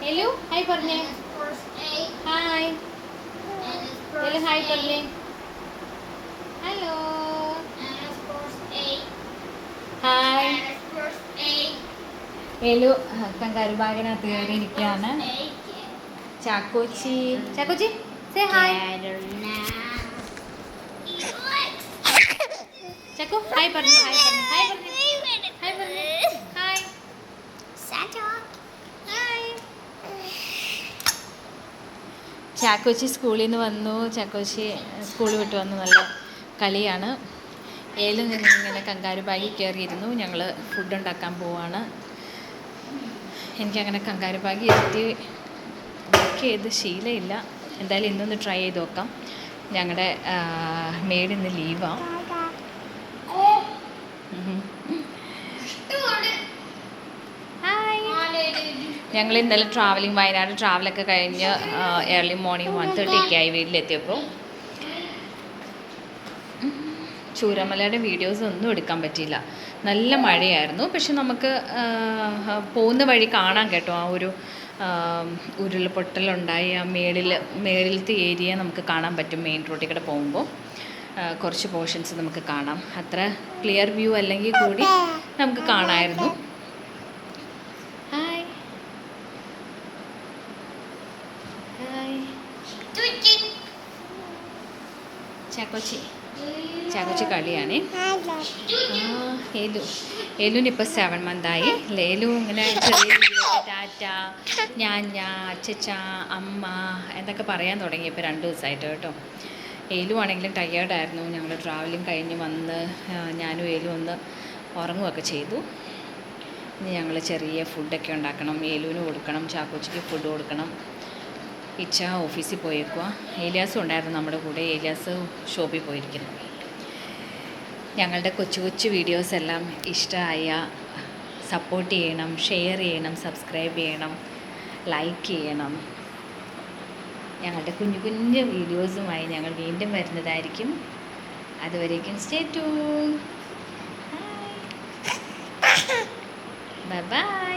എലു hi പറഞ്ഞേ. Hi Elu hi പറഞ്ഞേ. Hello hi. Elu kangaroo ബാഗിനകത്ത് കയറിയിരിക്കുകയാണ്. Chakkochi Chakkochi say hi. Chakku hi പറഞ്ഞു. ഹായ് പറഞ്ഞു. ഹായ് പറഞ്ഞു. ഹായ് പറഞ്ഞു. Hi hi. ചാക്കോച്ചി സ്കൂളിൽ നിന്ന് വന്നു. ചാക്കോച്ചി സ്കൂൾ വിട്ട് വന്നു. നല്ല കളിയാണ്. ഏലും ഇങ്ങനെ കങ്കാരു ബാഗിൽ കയറിയിരുന്നു. ഞങ്ങൾ ഫുഡ് ഉണ്ടാക്കാൻ പോവാണ്. എനിക്കങ്ങനെ കങ്കാരു ബാഗ് ഇരുത്തി ബുക്ക് ചെയ്ത് ശീലമില്ല. എന്തായാലും ഇന്നൊന്ന് ട്രൈ ചെയ്ത് നോക്കാം. ഞങ്ങളുടെ മെയ്ഡ് ഇന്ന് ലീവാണ്. ഞങ്ങൾ ഇന്നലെ വയനാട് ട്രാവലൊക്കെ കഴിഞ്ഞ് ഏർലി മോർണിംഗ് 1:30 ആയി വീട്ടിലെത്തിയപ്പോൾ. ചൂരമലയുടെ വീഡിയോസ് ഒന്നും എടുക്കാൻ പറ്റിയില്ല, നല്ല മഴയായിരുന്നു. പക്ഷെ നമുക്ക് പോകുന്ന വഴി കാണാൻ കേട്ടോ, ആ ഒരു ഉരുൾപൊട്ടലുണ്ടായി ആ മേളിലത്തെ ഏരിയ നമുക്ക് കാണാൻ പറ്റും. മെയിൻ റോഡിൽ കൂടെ പോകുമ്പോൾ കുറച്ച് പോർഷൻസ് നമുക്ക് കാണാം. അത്ര ക്ലിയർ വ്യൂ അല്ലെങ്കിൽ കൂടി നമുക്ക് കാണാമായിരുന്നു. Hi hi. ചാക്കോച്ചി കളിയാണ്. ഏലുവിനിപ്പോൾ 7 മന്തായി. ലേലു ഇങ്ങനെ ചെറിയ ടാറ്റ അച്ചച്ച അമ്മ എന്നൊക്കെ പറയാൻ തുടങ്ങി ഇപ്പോൾ 2 ദിവസമായിട്ട് കേട്ടോ. ഏലു ആണെങ്കിലും ടയേർഡായിരുന്നു. ഞങ്ങൾ ട്രാവലിംഗ് കഴിഞ്ഞ് വന്ന് ഞാനും ഏലു ഒന്ന് ഉറങ്ങുകയൊക്കെ ചെയ്തു. ഇനി ഞങ്ങൾ ചെറിയ ഫുഡൊക്കെ ഉണ്ടാക്കണം. ഏലുവിന് കൊടുക്കണം, ചാക്കോച്ചിക്ക് ഫുഡ് കൊടുക്കണം. ഇച്ച ഓഫീസിൽ പോയേക്കുക. ഏലിയാസും ഉണ്ടായിരുന്നു നമ്മുടെ കൂടെ. ഏലിയാസ് ഷോപ്പിൽ പോയിരിക്കുന്നു. ഞങ്ങളുടെ കൊച്ചു കൊച്ചു വീഡിയോസ് എല്ലാം ഇഷ്ടമായ സപ്പോർട്ട് ചെയ്യണം, ഷെയർ ചെയ്യണം, സബ്സ്ക്രൈബ് ചെയ്യണം, ലൈക്ക് ചെയ്യണം. ഞങ്ങളുടെ കുഞ്ഞു കുഞ്ഞു വീഡിയോസുമായി ഞങ്ങൾ വീണ്ടും വരുന്നതായിരിക്കും. അതുവരേക്കും സ്റ്റേ ട്യൂൺ. Bye bye.